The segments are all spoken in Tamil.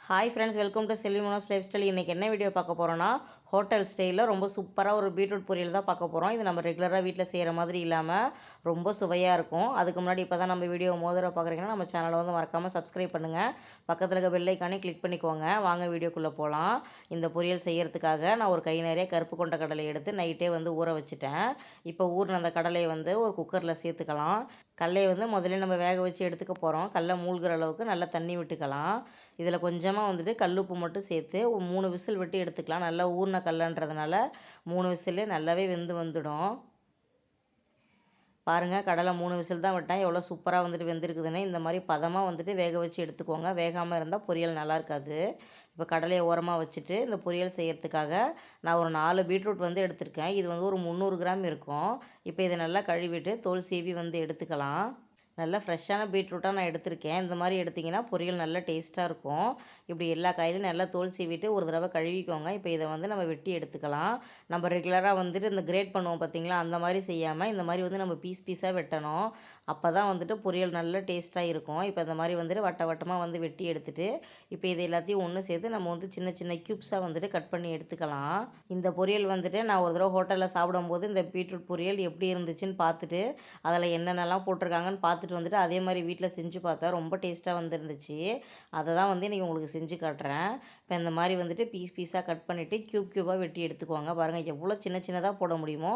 Hi friends, welcome to Selvi Mano's life style. இன்றைக்கி என்ன வீடியோ பார்க்க போகிறோன்னா, ஹோட்டல் ஸ்டைலில் ரொம்ப சூப்பராக ஒரு பீட்ரூட் பொரியல் தான் பார்க்க போகிறோம். இது நம்ம ரெகுலராக வீட்டில் செய்கிற மாதிரி இல்லாமல் ரொம்ப சுவையாக இருக்கும். அதுக்கு முன்னாடி இப்போ தான் நம்ம வீடியோ மோதிர பார்க்குறீங்கன்னா நம்ம சேனலை வந்து மறக்காமல் சப்ஸ்கிரைப் பண்ணுங்கள். பக்கத்தில் இருக்க பெல் ஐக்கானே கிளிக் பண்ணிக்கோங்க. வாங்க வீடியோக்குள்ளே போகலாம். இந்த பொரியல் செய்கிறதுக்காக நான் ஒரு கை நிறைய கருப்பு கொண்ட கடலை எடுத்து நைட்டே வந்து ஊற வச்சுட்டேன். இப்போ ஊறின அந்த கடலையை வந்து ஒரு குக்கரில் சேர்த்துக்கலாம். கடலையை வந்து முதல்ல நம்ம வேக வச்சு எடுத்துக்க போகிறோம். கடலை மூழ்கிற அளவுக்கு நல்லா தண்ணி விட்டுக்கலாம். இதில் கொஞ்சமாக வந்துட்டு கல்லுப்பு மட்டும் சேர்த்து ஒரு 3 விசில் விட்டு எடுத்துக்கலாம். நல்லா ஊறின கடலைன்றதுனால 3 விசிலே நல்லாவே வெந்து வந்துடும். பாருங்கள், கடலை 3 விசில் தான் விட்டேன். எவ்வளோ சூப்பராக வந்துட்டு வெந்திருக்குதுன்னு. இந்த மாதிரி பதமாக வந்துட்டு வேக வச்சு எடுத்துக்கோங்க. வேகாமல் இருந்தால் பொரியல் நல்லா இருக்காது. இப்போ கடலையை ஓரமாக வச்சுட்டு இந்த பொரியல் செய்கிறதுக்காக நான் ஒரு 4 பீட்ரூட் வந்து எடுத்திருக்கேன். இது வந்து ஒரு 300 கிராம் இருக்கும். இப்போ இதை நல்லா கழுவிட்டு தோல் சீவி வந்து எடுத்துக்கலாம். நல்லா ஃப்ரெஷ்ஷான பீட்ரூட்டாக நான் எடுத்திருக்கேன். இந்த மாதிரி எடுத்திங்கன்னா பொரியல் நல்லா டேஸ்ட்டாக இருக்கும். இப்படி எல்லா காயிலையும் நல்லா தோல் சீவிட்டு ஒரு தடவை கழுவிக்கோங்க. இப்போ இதை வந்து நம்ம வெட்டி எடுத்துக்கலாம். நம்ம ரெகுலராக வந்துட்டு இந்த கிரேட் பண்ணுவோம் பார்த்திங்களா, அந்த மாதிரி செய்யாமல் இந்த மாதிரி வந்து நம்ம பீஸ் பீஸாக வெட்டணும். அப்போ தான் வந்துட்டு பொரியல் நல்ல டேஸ்ட்டாக இருக்கும். இப்போ இந்த மாதிரி வந்துட்டு வட்ட வட்டமாக வந்து வெட்டி எடுத்துகிட்டு இப்போ இது எல்லாத்தையும் ஒன்று சேர்த்து நம்ம வந்து சின்ன சின்ன க்யூப்ஸாக வந்துட்டு கட் பண்ணி எடுத்துக்கலாம். இந்த பொரியல் வந்துட்டு நான் ஒரு தடவை ஹோட்டலில் சாப்பிடும்போது இந்த பீட்ரூட் பொரியல் எப்படி இருந்துச்சுன்னு பார்த்துட்டு அதில் என்னென்னலாம் போட்டிருக்காங்கன்னு பார்த்துட்டு வந்துட்டு அதே மாதிரி வீட்டில் செஞ்சு பார்த்தா ரொம்ப டேஸ்ட்டாக வந்துருந்துச்சு. அதை தான் வந்து இன்றைக்கி உங்களுக்கு செஞ்சு காட்டுறேன். இப்போ இந்த மாதிரி வந்துட்டு பீஸ் பீஸாக கட் பண்ணிவிட்டு க்யூபாக வெட்டி எடுத்துக்குவாங்க. பாருங்கள், எவ்வளோ சின்ன சின்னதாக போட முடியுமோ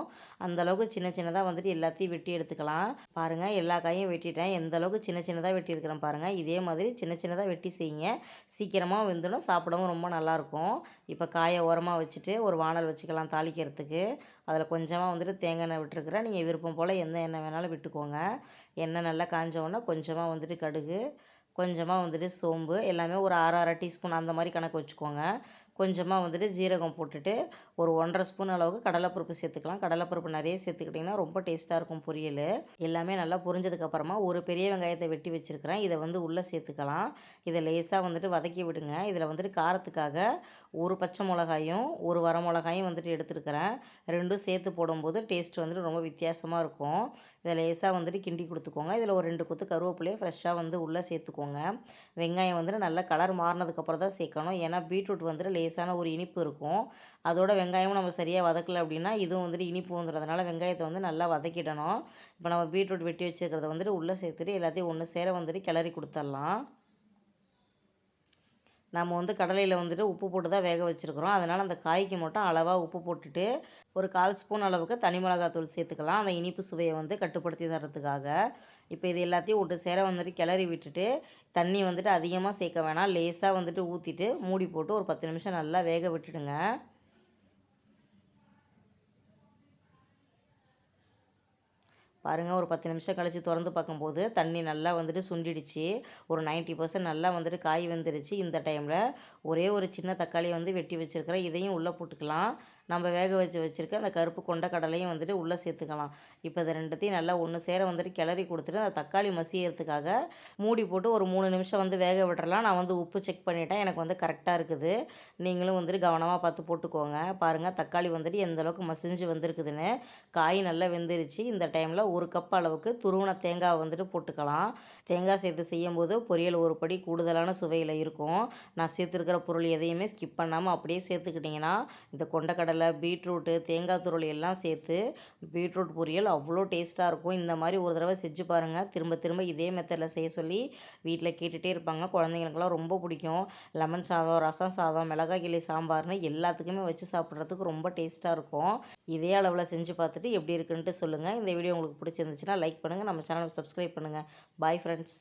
அந்தளவுக்கு சின்ன சின்னதாக வந்துட்டு எல்லாத்தையும் வெட்டி எடுத்துக்கலாம். பாருங்கள், எல்லா காயும் வெட்டிட்டேன். எந்த அளவுக்கு சின்ன சின்னதாக வெட்டியிருக்கிறேன் பாருங்கள். இதே மாதிரி சின்ன சின்னதாக வெட்டி செய்யுங்க. சீக்கிரமாக வெந்துடும், சாப்பிடவும் ரொம்ப நல்லாயிருக்கும். இப்போ காயை ஓரமாக வச்சுட்டு ஒரு வானல் வச்சுக்கலாம் தாளிக்கிறதுக்கு. அதில் கொஞ்சமாக வந்துட்டு தேங்காய் எண்ணெய் விட்டுருக்குறேன். நீங்கள் விருப்பம் போல் எந்த எண்ணெய் வேணாலும் விட்டுக்கோங்க. எண்ணெய் நல்லா காஞ்ச கொஞ்சமாக வந்துட்டு கடுகு, கொஞ்சமாக வந்துட்டு சோம்பு, எல்லாமே ஒரு 1/2 டீஸ்பூன் அந்த மாதிரி கணக்கு வச்சுக்கோங்க. கொஞ்சமாக வந்துட்டு ஜீரகம் போட்டுட்டு ஒரு 1½ ஸ்பூன் அளவுக்கு கடலைப்பருப்பு சேர்த்துக்கலாம். கடலைப்பருப்பு நிறைய சேர்த்துக்கிட்டிங்கன்னா ரொம்ப டேஸ்ட்டாக இருக்கும் பொரியல். எல்லாமே நல்லா பொரிஞ்சதுக்கப்புறமா ஒரு பெரிய வெங்காயத்தை வெட்டி வச்சுருக்கிறேன். இதை வந்து உள்ளே சேர்த்துக்கலாம். இதை லேசாக வந்துட்டு வதக்கி விடுங்க. இதில் வந்துட்டு காரத்துக்காக ஒரு பச்சை மிளகாயும் ஒரு வர மிளகாயும் வந்துட்டு எடுத்துருக்கிறேன். ரெண்டும் சேர்த்து போடும்போது டேஸ்ட் வந்துட்டு ரொம்ப வித்தியாசமாக இருக்கும். இதை லேசாக வந்துட்டு கிண்டி கொடுத்துக்கோங்க. இதில் ஒரு 2 கொத்து கருவேப்பிலையை ஃப்ரெஷ்ஷாக வந்து உள்ளே சேர்த்துக்கோங்க. வெங்காயம் வந்துட்டு நல்லா கலர் மாறினதுக்கப்புறம் தான் சேர்க்கணும். ஏன்னா பீட்ரூட் வந்துட்டு லேசான ஒரு இனிப்பு இருக்கும். அதோட வெங்காயமும் நம்ம சரியாக வதக்கலை அப்படின்னா இதுவும் வந்துட்டு இனிப்பு வந்துடுறதுனால வெங்காயத்தை வந்து நல்லா வதக்கிடணும். இப்போ நம்ம பீட்ரூட் வெட்டி வச்சுருக்கிறத வந்துட்டு உள்ளே சேர்த்துட்டு எல்லாத்தையும் ஒன்று சேர வந்துட்டு கிளறி கொடுத்துடலாம். நம்ம வந்து கடலையில் வந்துட்டு உப்பு போட்டு தான் வேக வச்சுருக்குறோம். அதனால் அந்த காய்க்கு மட்டும் அளவாக உப்பு போட்டுட்டு ஒரு 1/4 ஸ்பூன் அளவுக்கு தனி மிளகாத்தூள் சேர்த்துக்கலாம். அந்த இனிப்பு சுவையை வந்து கட்டுப்படுத்தி தரத்துக்காக. இப்போ இது எல்லாத்தையும் ஒன்று சேர வந்துட்டு கிளறி விட்டுட்டு தண்ணி வந்துட்டு அதிகமாக சேர்க்க வேணாம். லேசாக வந்துட்டு ஊற்றிட்டு மூடி போட்டு ஒரு 10 நிமிஷம் நல்லா வேக விட்டுடுங்க. பாருங்கள், ஒரு 10 நிமிஷம் கழித்து திறந்து பார்க்கும்போது தண்ணி நல்லா வந்துட்டு சுண்டிடுச்சு. ஒரு 90% நல்லா வந்துட்டு காய் வெந்துருச்சு. இந்த டைமில் ஒரே ஒரு சின்ன தக்காளி வந்து வெட்டி வச்சுருக்கிறேன். இதையும் உள்ளே போட்டுக்கலாம். நம்ம வேக வச்சுருக்க அந்த கருப்பு கொண்ட கடலையும் வந்துட்டு உள்ளே சேர்த்துக்கலாம். இப்போ இது ரெண்டுத்தையும் நல்லா ஒன்று சேர வந்துட்டு கிளறி கொடுத்துட்டு அந்த தக்காளி மசியறதுக்காக மூடி போட்டு ஒரு 3 நிமிஷம் வந்து வேக விட்டுறலாம். நான் வந்து உப்பு செக் பண்ணிட்டேன். எனக்கு வந்து கரெக்டாக இருக்குது. நீங்களும் வந்துட்டு கவனமாக பார்த்து போட்டுக்கோங்க. பாருங்கள், தக்காளி வந்துட்டு எந்த அளவுக்கு மசிஞ்சு வந்திருக்குதுன்னு. காய் நல்லா வெந்துருச்சு. இந்த டைமில் 1 கப் அளவுக்கு துருவன தேங்காய் வந்துட்டு போட்டுக்கலாம். தேங்காய் சேர்த்து செய்யும்போது பொரியல் ஒரு படி கூடுதலான சுவையில் இருக்கும். நான் சேர்த்துருக்கிற பொருள் எதையுமே ஸ்கிப் பண்ணாமல் அப்படியே சேர்த்துக்கிட்டிங்கன்னா இந்த கொண்டக்கடலை, பீட்ரூட்டு, தேங்காய் துருவல் எல்லாம் சேர்த்து பீட்ரூட் பொரியல் அவ்வளோ டேஸ்ட்டாக இருக்கும். இந்த மாதிரி ஒரு தடவை செஞ்சு பாருங்கள். திரும்ப திரும்ப இதே மெத்தடில் செய்ய சொல்லி வீட்டில் கேட்டுகிட்டே இருப்பாங்க. குழந்தைங்களுக்கெல்லாம் ரொம்ப பிடிக்கும். லெமன் சாதம், ரசம் சாதம், மிளகாய் கிள்ளி சாம்பார்னு எல்லாத்துக்குமே வச்சு சாப்பிட்றதுக்கு ரொம்ப டேஸ்ட்டாக இருக்கும். இதே அளவில் செஞ்சு பார்த்துட்டு எப்படி இருக்குன்ட்டு சொல்லுங்கள். இந்த வீடியோ உங்களுக்கு பிடிச்சிருந்துச்சுன்னா லைக் பண்ணுங்கள். நம்ம சேனலை சப்ஸ்கிரைப் பண்ணுங்கள். Bye friends.